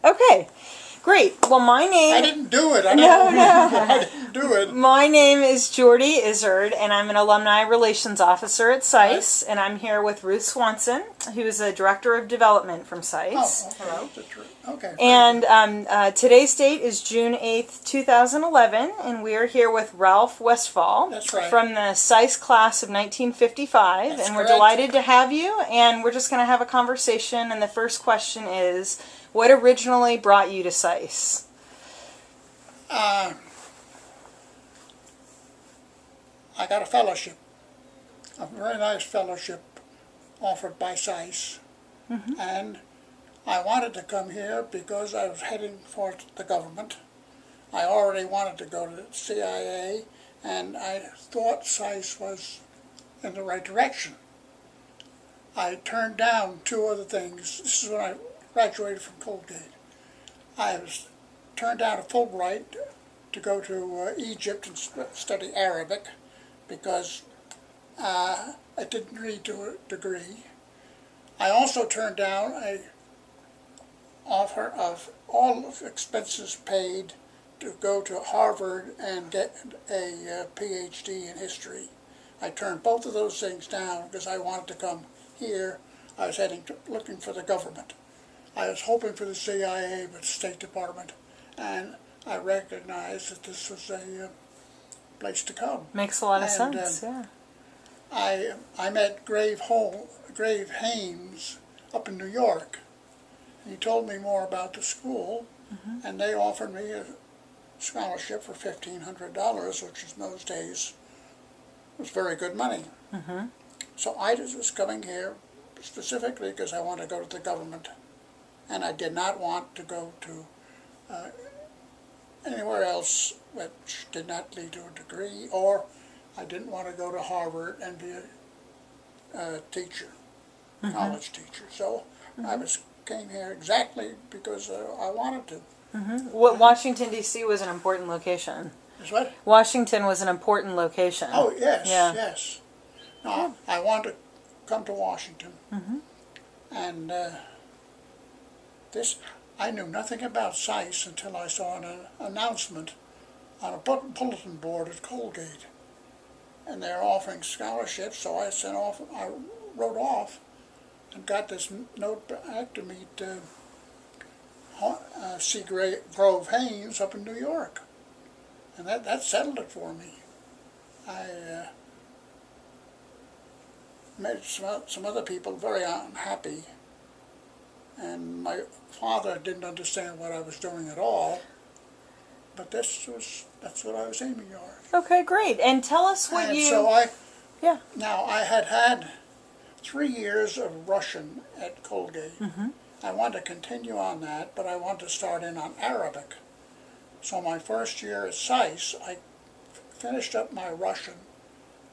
Okay, great. Well, my name... I didn't do it. No. I didn't do it. My name is Jordy Izzard, and I'm an Alumni Relations Officer at SAIS, and I'm here with Ruth Swanson, who is a Director of Development from SAIS. Oh, okay. And today's date is June 8th, 2011, and we are here with Ralph Westfall. That's right. From the SAIS class of 1955, That's and we're correct. delighted to have you, and we're just going to have a conversation, and the first question is, what originally brought you to SAIS? I got a fellowship, a very nice fellowship offered by SAIS, and I wanted to come here because I was heading for the government. I already wanted to go to the CIA, and I thought SAIS was in the right direction. I turned down two other things. This is when I graduated from Colgate. I was turned down a Fulbright to go to Egypt and study Arabic because I didn't read to a degree. I also turned down an offer of all of expenses paid to go to Harvard and get a PhD in history. I turned both of those things down because I wanted to come here. I was looking for the government. I was hoping for the CIA, but State Department, and I recognized that this was a place to come. Makes a lot of sense, yeah. I met Grave Hames up in New York. He told me more about the school, and they offered me a scholarship for $1,500, which in those days was very good money. So I was coming here specifically because I wanted to go to the government, and I did not want to go to anywhere else which did not lead to a degree, or I didn't want to go to Harvard and be a teacher, college teacher. So I came here exactly because I wanted to. Washington, D.C. was an important location. Is what? Washington was an important location. Oh, yes, Yeah. yes. No, I wanted to come to Washington. And I knew nothing about SAIS until I saw an announcement on a bulletin board at Colgate. And they're offering scholarships, so I wrote off and got this note back to meet C. Grove Haynes up in New York. And that settled it for me. I made some other people very unhappy, and my father didn't understand what I was doing at all, but that's what I was aiming for. Okay, great. And tell us what and you... So Now, I had 3 years of Russian at Colgate. I wanted to continue on that, but I wanted to start in on Arabic. So my first year at SAIS, I finished up my Russian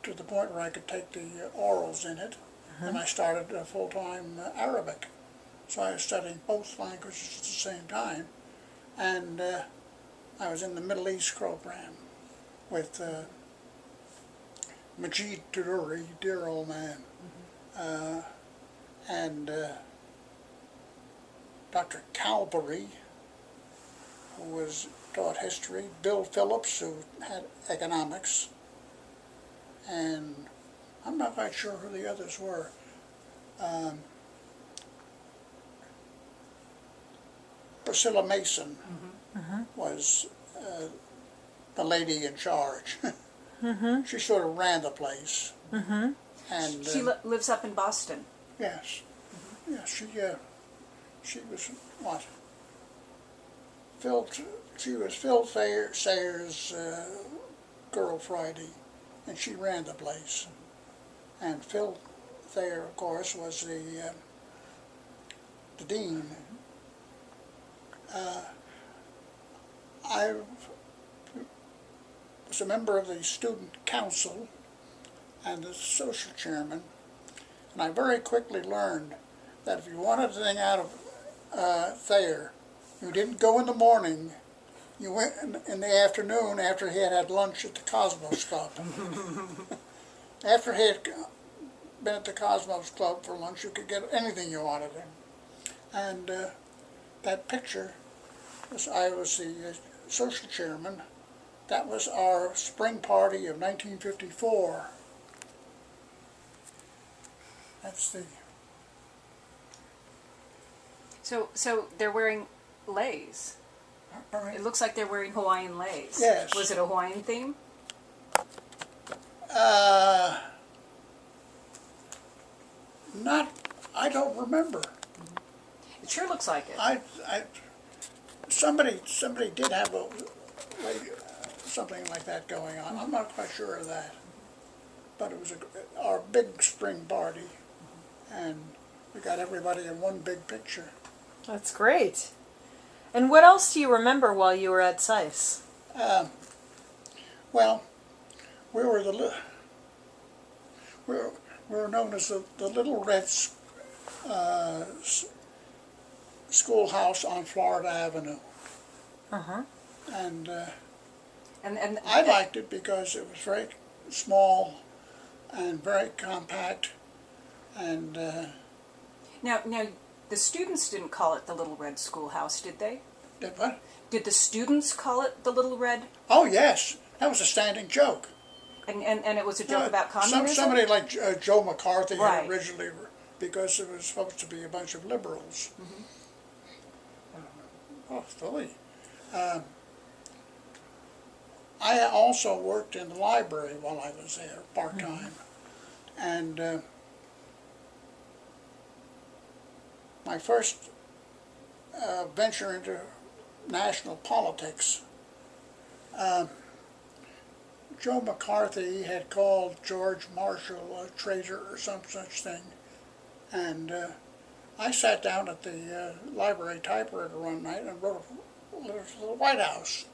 to the point where I could take the orals in it, and I started full-time Arabic. So I was studying both languages at the same time, and I was in the Middle East program with Majid Tuduri, dear old man, and Dr. Calvary, who taught history, Bill Phillips, who had economics, and I'm not quite sure who the others were. Priscilla Mason was the lady in charge. She sort of ran the place. And she lives up in Boston. Yes. Yes, she was what? She was Phil Sayers' Girl Friday, and she ran the place. And Phil Thayer, of course, was the dean. I was a member of the student council and the social chairman, and I very quickly learned that if you wanted anything out of Thayer, you didn't go in the morning, you went in the afternoon after he had had lunch at the Cosmos Club. After he had been at the Cosmos Club for lunch, you could get anything you wanted. And that picture, I was the social chairman. That was our spring party of 1954. That's the... So they're wearing leis. It looks like they're wearing Hawaiian leis. Yes. Was it a Hawaiian theme? Not, I don't remember. It sure looks like it. Somebody did have something like that going on. I'm not quite sure of that. But it was our big spring party, and we got everybody in one big picture. That's great. And what else do you remember while you were at SAIS? Well, we were we were known as the Little Red Schoolhouse on Florida Avenue. Uh-huh. And And I liked it because it was very small and very compact. And now the students didn't call it the Little Red Schoolhouse, did they? did what? Did the students call it the Little Red? Oh yes, that was a standing joke. And it was a joke about communism? Somebody like Joe McCarthy Right. had originally, because it was supposed to be a bunch of liberals. Oh, silly. I also worked in the library while I was there, part-time. And my first venture into national politics, Joe McCarthy had called George Marshall a traitor or some such thing. And I sat down at the library typewriter one night and wrote a letter to the White House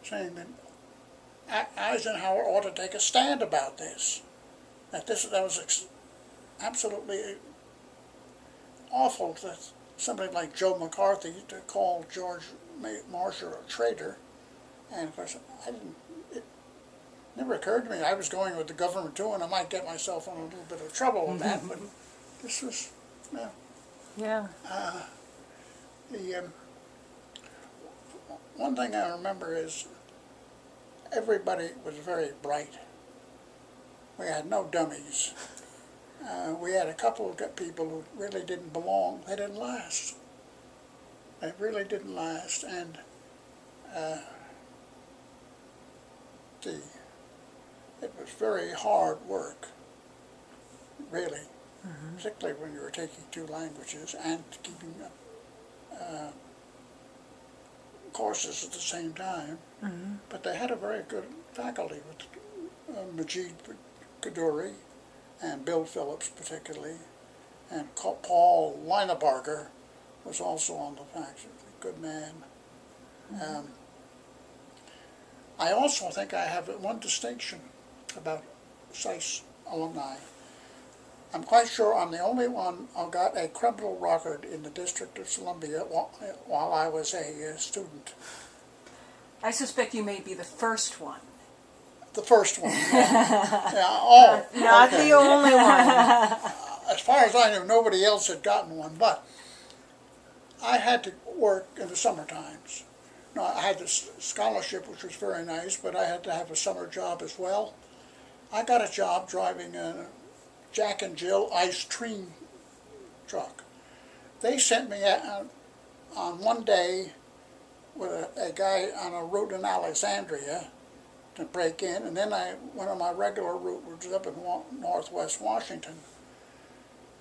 saying that Eisenhower ought to take a stand about this. That was absolutely awful that somebody like Joe McCarthy to call George Marshall a traitor. And of course, it never occurred to me. I was going with the government too, and I might get myself in a little bit of trouble with that. But this was, Yeah. one thing I remember is everybody was very bright. We had no dummies. We had a couple of people who really didn't belong. They didn't last. They really didn't last, and it was very hard work, really, particularly when you were taking two languages and keeping courses at the same time. But they had a very good faculty with Majid Kaduri and Bill Phillips particularly, and Paul Leinebarger was also on the faculty, good man. I also think I have one distinction about SAIS alumni. I'm quite sure I'm the only one who got a criminal record in the District of Columbia while I was a student. I suspect you may be the first one. The first one. Yeah. Not okay. the only one. As far as I knew, nobody else had gotten one, but I had to work in the summer times. No, I had this scholarship, which was very nice, but I had to have a summer job as well. I got a job driving a Jack and Jill ice cream truck. They sent me on one day with a guy on a route in Alexandria to break in, and then went on my regular route, which was up in northwest Washington.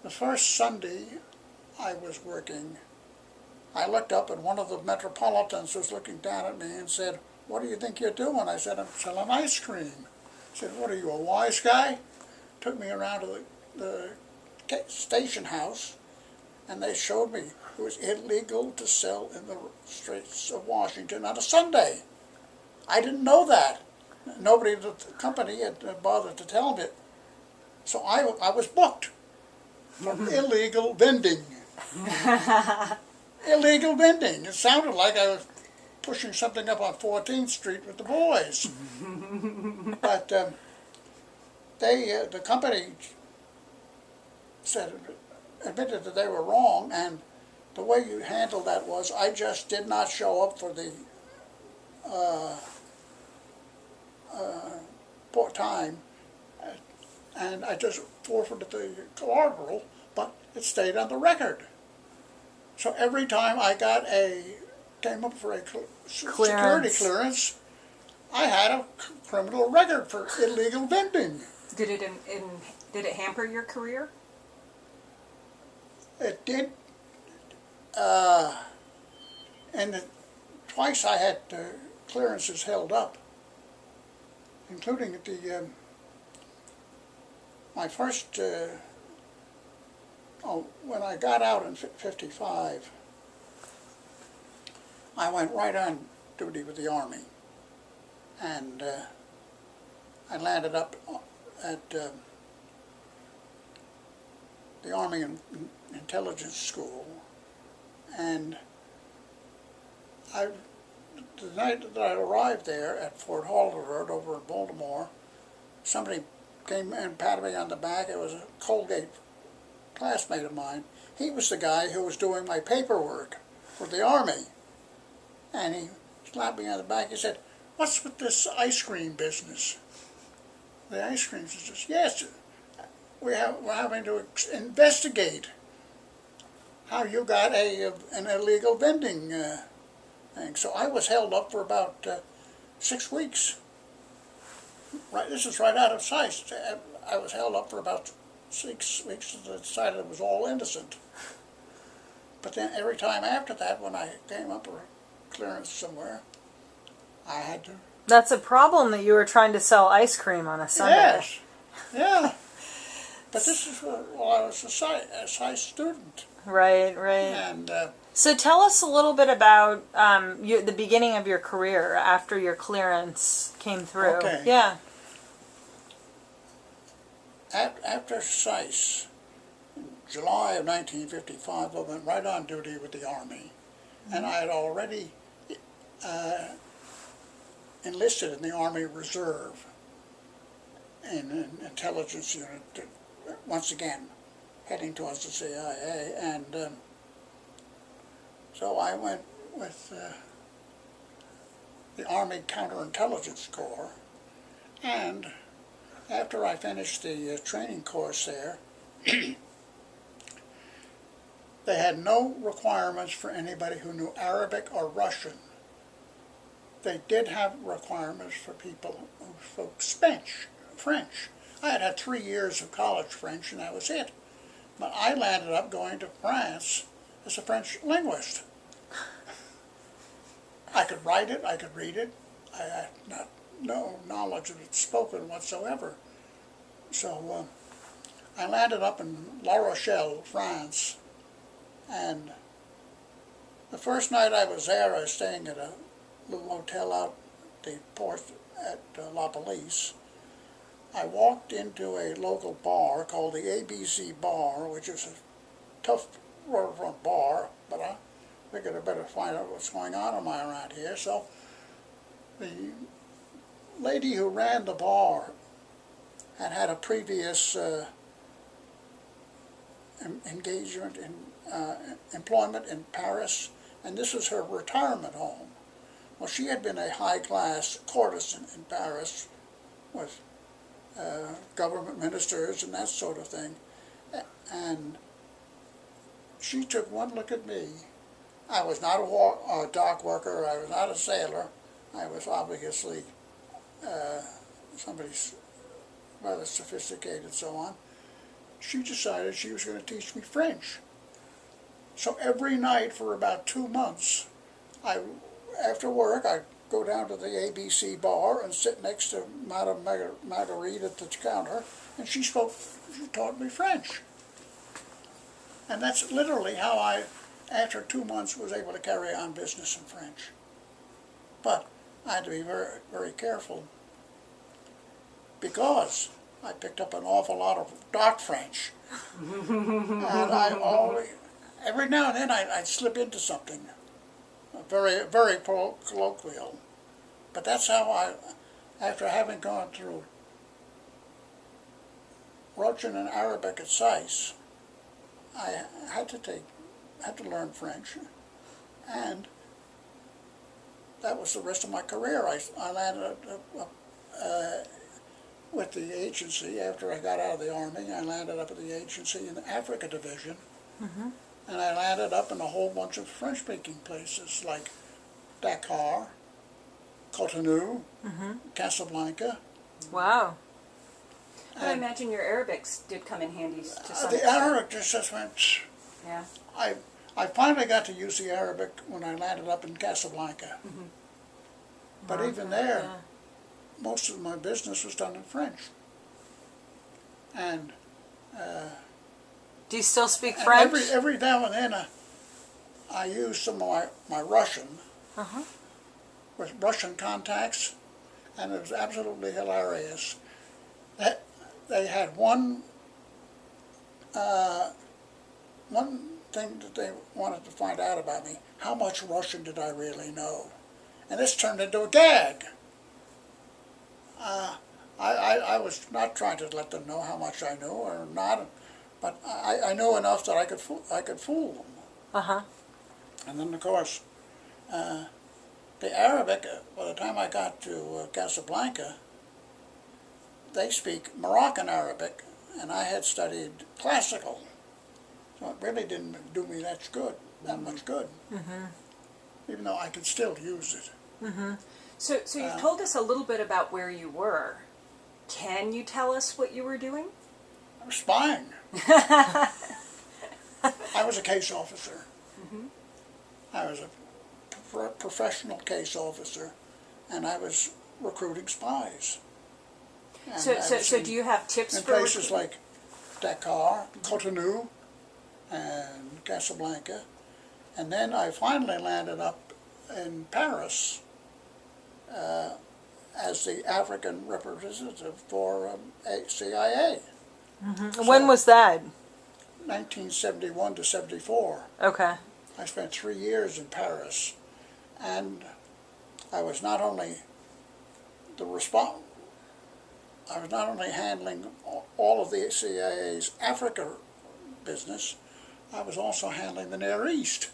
The first Sunday I was working, I looked up and one of the Metropolitans was looking down at me and said, "What do you think you're doing?" I said, "I'm selling ice cream." He said, "What are you, a wise guy?" Took me around to the station house, and they showed me it was illegal to sell in the streets of Washington on a Sunday. I didn't know that. Nobody at the company had bothered to tell me. So I was booked for illegal vending. Illegal vending. It sounded like I was pushing something up on 14th Street with the boys. But the company admitted that they were wrong, and the way you handled that was I just did not show up for the time, and I just forfeited the collateral, but it stayed on the record. So every time I came up for a security clearance, I had a criminal record for illegal vending. Did it hamper your career? It did, and twice I had clearances held up, including at the my first. When I got out in '55, I went right on duty with the Army, and I landed up at the Army Intelligence School, and the night that I arrived there at Fort Holderard over in Baltimore, somebody came and patted me on the back. It was a Colgate classmate of mine. He was the guy who was doing my paperwork for the Army, and he slapped me on the back. He said, "What's with this ice cream business?" The ice cream business. Yes, we're having to investigate how you got an illegal vending thing. So I was held up for about 6 weeks. Right, this is right out of SAIS. I was held up for about 6 weeks and decided it was all innocent. But then every time after that, when I came up for clearance somewhere, I had to. That's a problem that you were trying to sell ice cream on a Sunday. Yes, yeah. But this is while I was a SAIS student. Right, right. And so tell us a little bit about the beginning of your career after your clearance came through. Okay. Yeah. After SAIS, in July of 1955, I went right on duty with the Army. And I had already enlisted in the Army Reserve in an intelligence unit, once again, heading towards the CIA. And so I went with the Army Counterintelligence Corps, and after I finished the training course there, they had no requirements for anybody who knew Arabic or Russian. They did have requirements for people who spoke French. I had had 3 years of college French, and that was it. But I landed up going to France as a French linguist. I could write it, I could read it. I had no knowledge of it spoken whatsoever. So I landed up in La Rochelle, France, and the first night I was there, I was staying at a little hotel out the port at La Police. I walked into a local bar called the ABC Bar, which is a tough waterfront bar, but I figured I better find out what's going on around here. So the lady who ran the bar had a previous engagement in employment in Paris, and this was her retirement home. Well, she had been a high-class courtesan in Paris with government ministers and that sort of thing, and she took one look at me. I was not a dock worker, I was not a sailor, I was obviously somebody rather sophisticated and so on. She decided she was going to teach me French. So every night for about 2 months, after work, I'd go down to the ABC bar and sit next to Madame Marguerite at the counter, and she taught me French. And that's literally how I, after 2 months, was able to carry on business in French. But I had to be very, very careful, because I picked up an awful lot of dock French. And every now and then I'd slip into something very, very colloquial. But that's how after having gone through Russian and Arabic at SAIS, I had to take had to learn French, and that was the rest of my career. I landed with the agency after I got out of the Army. I landed up at the agency in the Africa Division, and I landed up in a whole bunch of French-speaking places like Dakar, Cotonou, Casablanca. Wow. I imagine your Arabics did come in handy to some The extent. Arabic just went. Yeah. I finally got to use the Arabic when I landed up in Casablanca. But even there, most of my business was done in French. And Do you still speak French? every now and then I use some of my Russian with Russian contacts, and it was absolutely hilarious. They had one thing that they wanted to find out about me: how much Russian did I really know? And this turned into a gag. I was not trying to let them know how much I knew or not, but I knew enough that I could fool them. And then, of course, the Arabic, by the time I got to Casablanca, they speak Moroccan Arabic, and I had studied classical. So it really didn't do me that much good. Even though I could still use it. So you've told us a little bit about where you were. Can you tell us what you were doing? I was spying. I was a case officer. I was a professional case officer, and I was recruiting spies. And So do you have tips in for places like Dakar, Cotonou, and Casablanca, and then I finally landed up in Paris as the African representative for CIA. When was that? 1971 to 74. Okay. I spent 3 years in Paris, and I was not only I was not only handling all of the CIA's Africa business, I was also handling the Near East.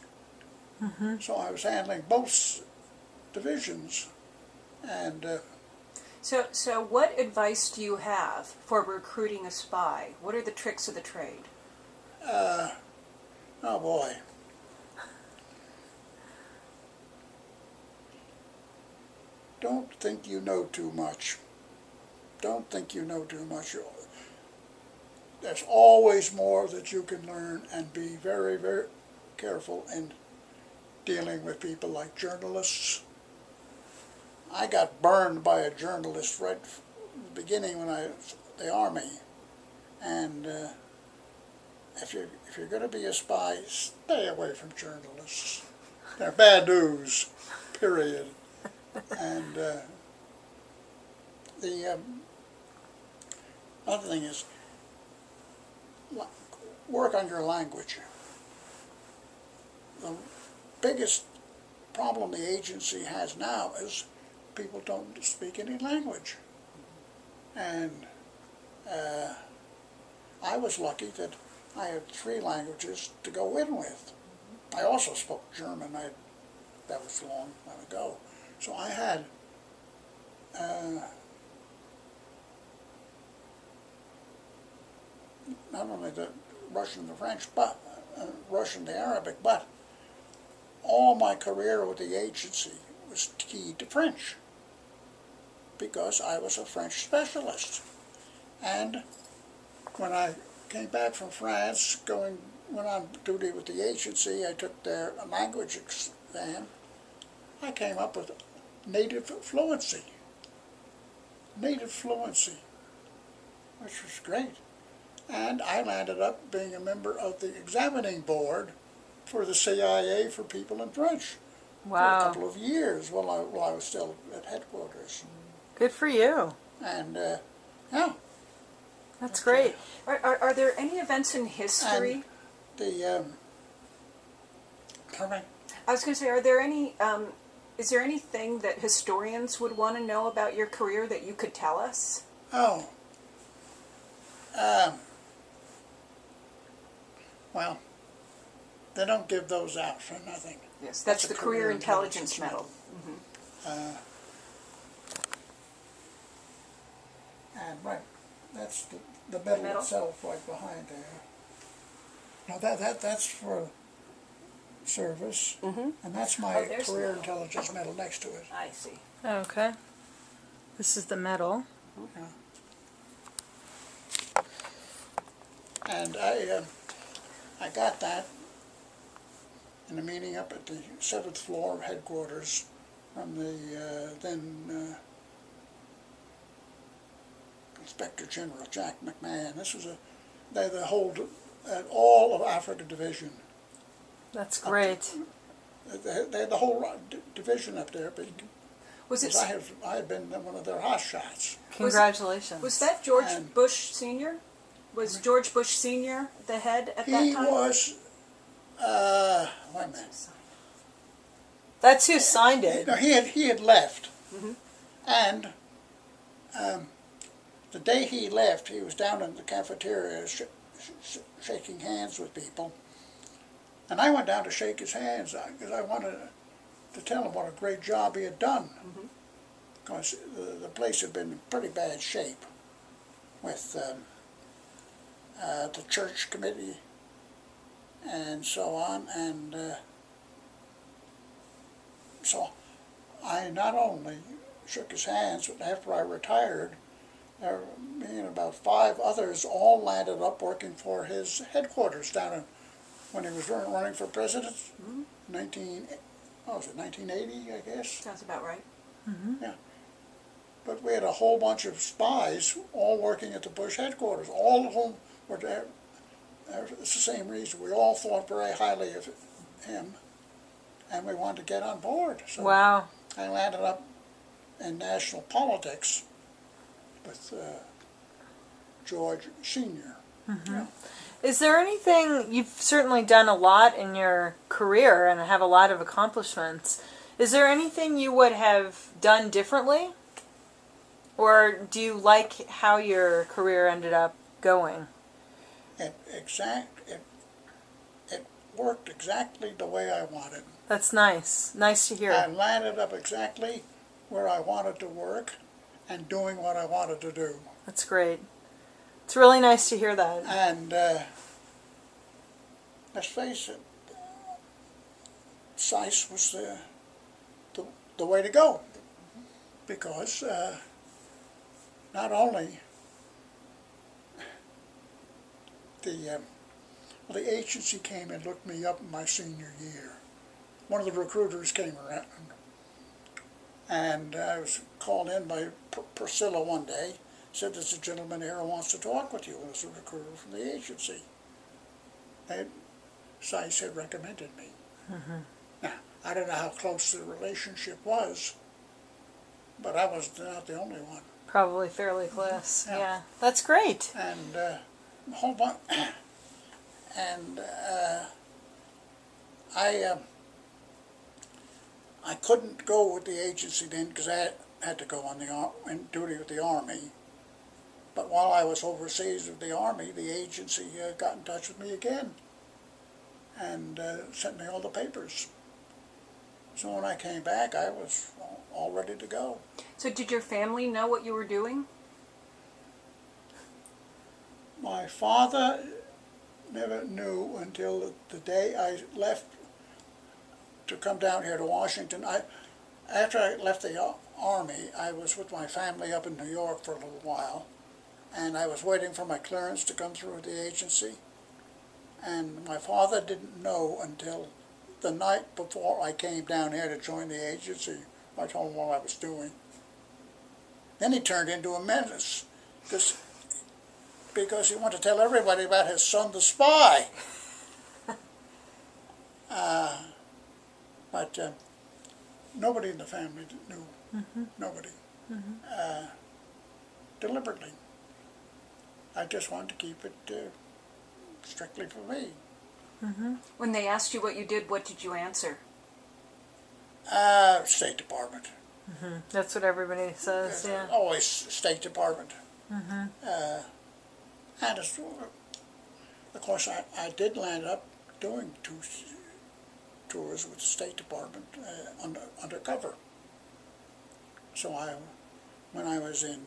So I was handling both divisions, and So what advice do you have for recruiting a spy? What are the tricks of the trade? oh boy. Don't think you know too much. Don't think you know too much. There's always more that you can learn, and be very, very careful in dealing with people like journalists. I got burned by a journalist right from the beginning when I was in the Army. And if you're going to be a spy, stay away from journalists. They're bad news, period. And the other thing is, work on your language. The biggest problem the agency has now is people don't speak any language. And I was lucky that I had 3 languages to go in with. I also spoke German. That was a long time ago. So I had not only the Russian and the French, but Russian, the Arabic, but all my career with the agency was keyed to French, because I was a French specialist. And when I came back from France, went on duty with the agency, I took their language exam. I came up with native fluency, which was great. And I landed up being a member of the examining board for the CIA for people in French for a couple of years while I was still at headquarters. Good for you. And yeah. That's great. Are there any events in history? And pardon me? I was going to say, are there any? Is there anything that historians would want to know about your career that you could tell us? Oh. Well, they don't give those out for nothing. Yes, that's the Career Intelligence Medal. And right, that's the medal medal? itself, right behind there. Now that's for service, and that's my Oh, there's the Career medal. Intelligence Medal next to it. I see. Okay. This is the medal. Yeah. And I got that in a meeting up at the 7th floor headquarters from the then Inspector General Jack McMahon. This was they hold all of Africa Division. That's great. They had the whole division up there, Was it? because I had been one of their hot shots. Congratulations. Was that George And- Bush Sr.? Was George Bush Sr. the head at that He time? was, wait a minute. That's who signed it. No, he had left, and the day he left, he was down in the cafeteria shaking hands with people, and I went down to shake his hands because I wanted to tell him what a great job he had done, because the place had been in pretty bad shape with the church committee and so on, and so I not only shook his hands, but after I retired, me and about 5 others all landed up working for his headquarters down in, when he was running for president, 1980, I guess. Sounds about right. Yeah. But we had a whole bunch of spies all working at the Bush headquarters, all of whom were there. It's the same reason. We all thought very highly of him, and we wanted to get on board. So Wow. I landed up in national politics with George Sr. Yeah. Is there anything, you've certainly done a lot in your career and have a lot of accomplishments. Is there anything you would have done differently? Or do you like how your career ended up going? It worked exactly the way I wanted. That's nice. Nice to hear. I landed up exactly where I wanted to work and doing what I wanted to do. That's great. It's really nice to hear that. And let's face it, SAIS was the way to go, because not only the agency came and looked me up in my senior year. One of the recruiters came around, and I was called in by Priscilla one day, said, "There's a gentleman here who wants to talk with you." It was a recruiter from the agency. SAIS had recommended me. Now, I don't know how close the relationship was, but I was not the only one. Probably fairly close. Yeah. Yeah. That's great. And a whole bunch. And I couldn't go with the agency then because I had to go on in duty with the Army. But while I was overseas with the Army, the agency got in touch with me again and sent me all the papers. So when I came back, I was all ready to go. So did your family know what you were doing? My father never knew until the day I left to come down here to Washington. After I left the Army, I was with my family up in New York for a little while, and I was waiting for my clearance to come through the agency. And my father didn't know until the night before I came down here to join the agency. I told him what I was doing. Then he turned into a menace because he wanted to tell everybody about his son, the spy. But nobody in the family knew. Nobody. Deliberately. I just wanted to keep it strictly for me. When they asked you what you did, what did you answer? State Department. That's what everybody says. Yeah. Always State Department. And of course I did land up doing tours with the State Department undercover. So when I was in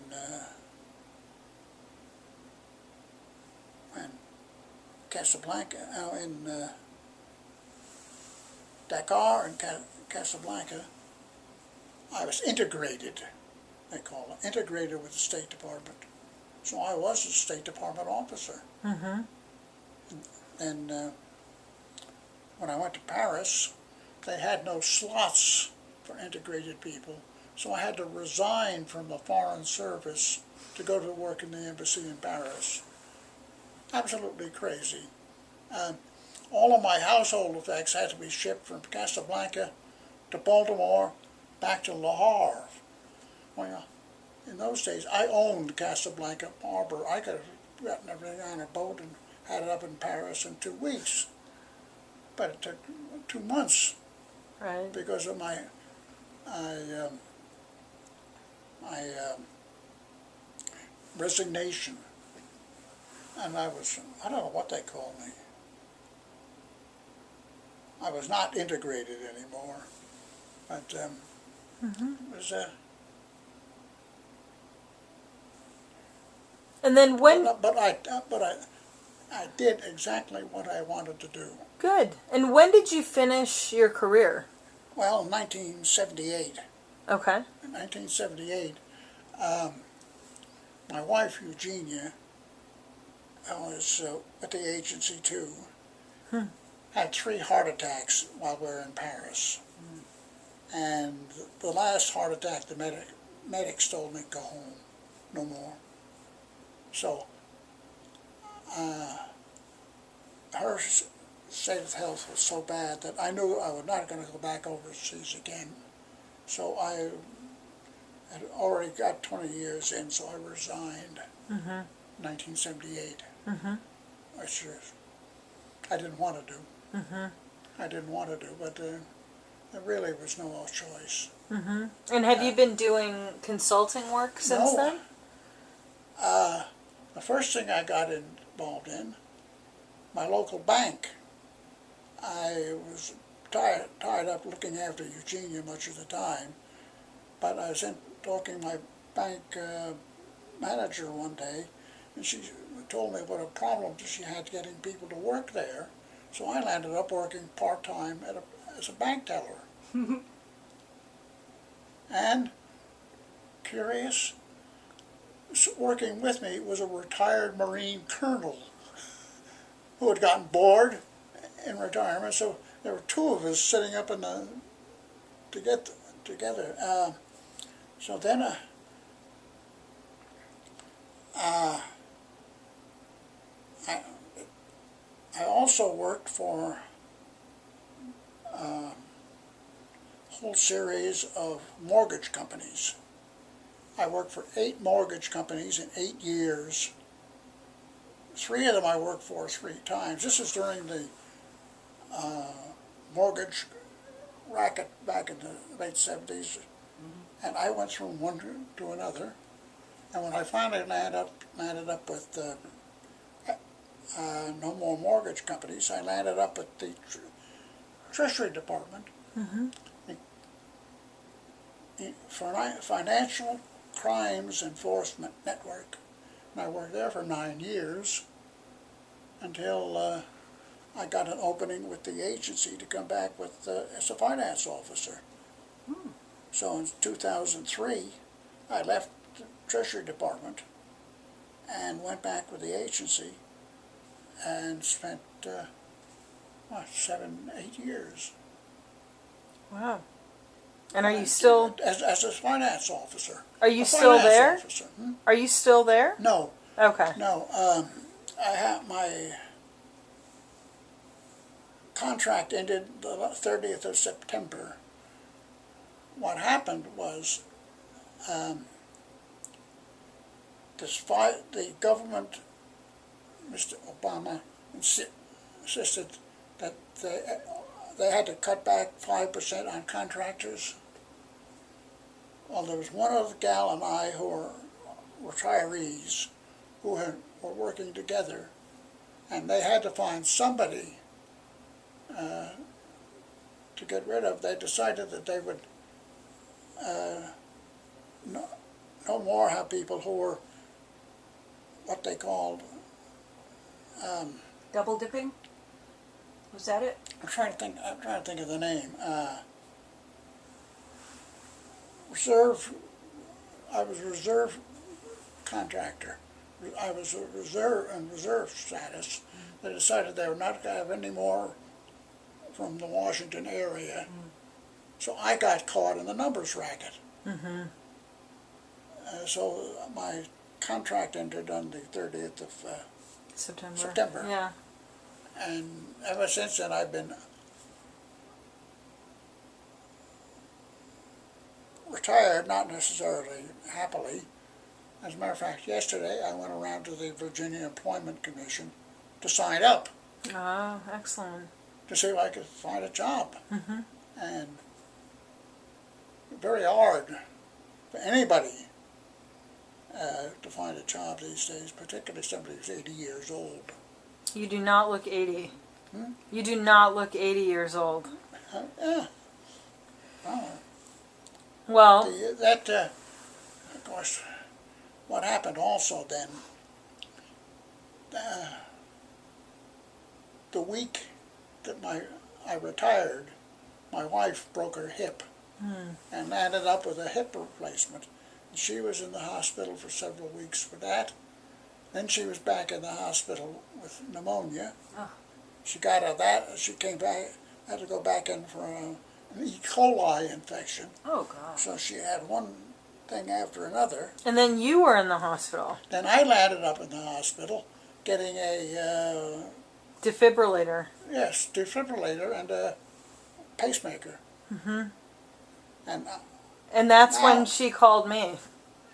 Casablanca, in Dakar and Casablanca, I was integrated, they call it, integrated with the State Department. So I was a State Department officer. Mm-hmm. And when I went to Paris, they had no slots for integrated people. So I had to resign from the Foreign Service to go to work in the embassy in Paris. Absolutely crazy. All of my household effects had to be shipped from Casablanca to Baltimore, back to Le Havre. Well, in those days, I owned Casablanca Harbor. I could have gotten everything on a boat and had it up in Paris in 2 weeks. But it took 2 months, Right. because of my resignation. And I don't know what they called me. I was not integrated anymore. But Mm-hmm. it was And then when but I did exactly what I wanted to do. good. And when did you finish your career? Well, in 1978. Okay. In 1978, my wife Eugenia was at the agency too. Had 3 heart attacks while we were in Paris. And the last heart attack, the medics told me, go home, no more. So her state of health was so bad that I knew I was not going to go back overseas again. So I had already got 20 years in, so I resigned in 1978. Which I didn't want to do. I didn't want to do, but there really was no choice. And have you been doing consulting work since No. then? The first thing I got involved in, my local bank. I was tied up looking after Eugenia much of the time, but I was talking to my bank manager one day, and she told me what a problem she had getting people to work there. So I landed up working part-time as a bank teller. And, curious, working with me was a retired Marine colonel who had gotten bored in retirement. So there were 2 of us sitting up in to get together. So then I also worked for a whole series of mortgage companies. I worked for 8 mortgage companies in 8 years. 3 of them I worked for 3 times. This is during the mortgage racket back in the late 70s. And I went from one to another. And when I finally landed up with no more mortgage companies, I landed up at the Treasury Department for Financial Crimes Enforcement Network. And I worked there for 9 years until I got an opening with the agency to come back with as a finance officer. So in 2003, I left the Treasury Department and went back with the agency and spent 7, 8 years. Wow. And are you still as a finance officer? Are you A still finance there? Officer. Are you still there? No, Okay. no. I have my contract ended the 30th of September. What happened was the government, Mr. Obama, insisted that they had to cut back 5% on contractors. Well, there was one other gal and I who were retirees who were working together, and they had to find somebody to get rid of, they decided that they would no more have people who were what they called Double dipping? Was that it? I'm trying to think of the name. Reserve. I was a reserve contractor. I was a reserve status. They decided they were not going to have any more from the Washington area. So I got caught in the numbers racket. So my contract ended on the 30th of September. Yeah. And ever since then I've been retired, not necessarily happily. As a matter of fact, yesterday I went around to the Virginia Employment Commission to sign up Oh, excellent. to see if I could find a job. And very hard for anybody to find a job these days, particularly somebody who's 80 years old. You do not look 80. You do not look 80 years old. Yeah. Well, Of course, what happened also then, the week that I retired, my wife broke her hip and ended up with a hip replacement. She was in the hospital for several weeks for that. Then she was back in the hospital with pneumonia. Oh. She got out of that. She came back, had to go back in for an E. coli infection. Oh, gosh. So she had one thing after another. and then you were in the hospital. Then I landed up in the hospital getting a, Defibrillator. defibrillator and a pacemaker. And And that's Wow. when she called me.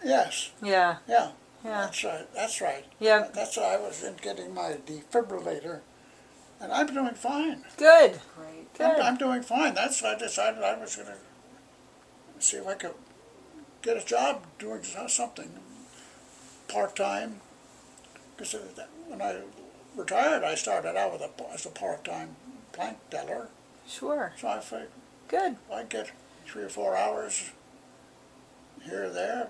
yes, Yeah. yeah, Yeah. that's right. Yeah. That's why I was in getting my defibrillator, and I'm doing fine. Good. Great. Good. I'm doing fine. That's why I decided I was going to see if I could get a job doing something part-time. Because when I retired, I started out as a part-time plank teller. Sure. So I figured Good. I get 3 or 4 hours here or there.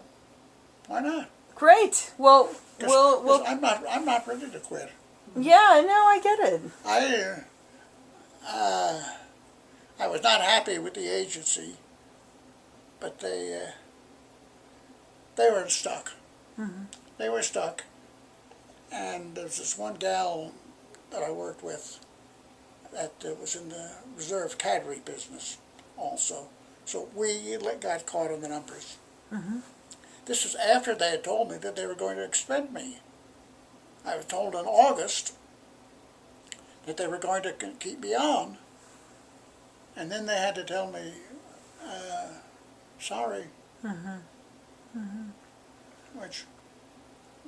Why not? Great. Well, 'Cause I'm not ready to quit. yeah, no, I get it. I was not happy with the agency, but they were stuck. They were stuck, and there's this one gal that I worked with that was in the reserve cadre business also. So we got caught in the numbers. This was after they had told me that they were going to expend me. I was told in August that they were going to keep me on, and then they had to tell me, sorry, which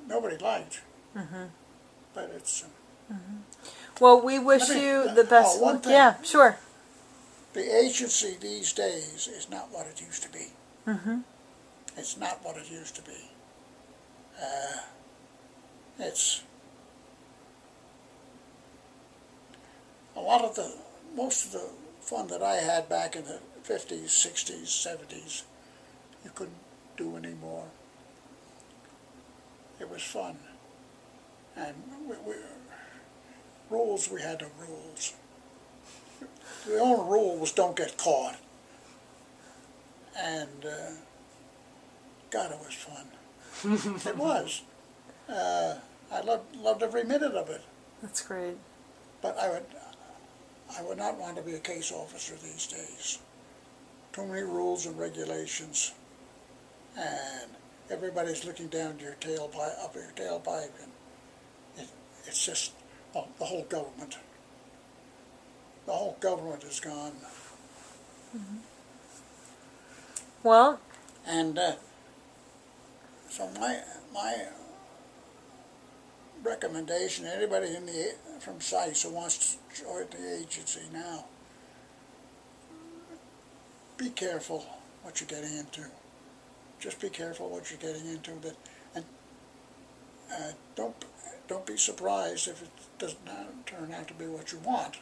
nobody liked. But it's Well, we wish Let me- you the best. one thing. Yeah, sure. the agency these days is not what it used to be. It's not what it used to be. It's most of the fun that I had back in the 50s, 60s, 70s, you couldn't do anymore. It was fun. And rules, we had no rules. The only rule was don't get caught. And God, it was fun. It was. I loved every minute of it. That's great. But I would not want to be a case officer these days. Too many rules and regulations, and everybody's looking down your tailpipe, up your tailpipe, and it's just the whole government. The whole government is gone. Well, And so my recommendation, anybody from SAIS who wants to join the agency now, be careful what you're getting into. Just be careful what you're getting into, and don't be surprised if it doesn't turn out to be what you want.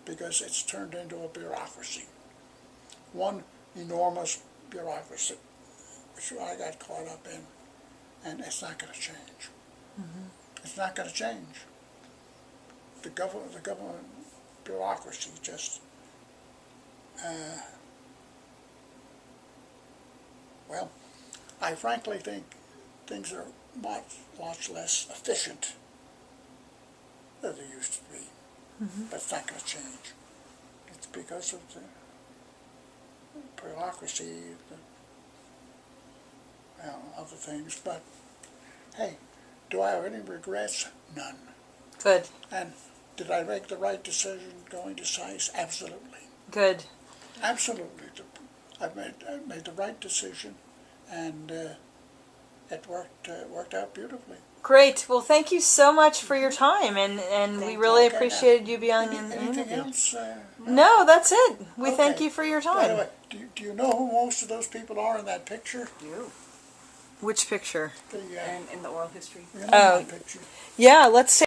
because it's turned into a bureaucracy. One enormous bureaucracy, which I got caught up in, and it's not going to change. It's not going to change. The government bureaucracy just, well, I frankly think things are much less efficient than they used to be. But it's not going to change. It's because of the bureaucracy, other things. But hey, do I have any regrets? None. Good. And did I make the right decision going to SAIS? Absolutely. Good. Absolutely. I made the right decision, and it worked out beautifully. Great. Well, thank you so much for your time, and we really appreciated you being on the Anything interview. else? No, that's it. We Okay. thank you for your By the time. way, do you know who most of those people are in that picture? You. Which picture? The, And in the oral history. you know Oh. my picture. Yeah, let's say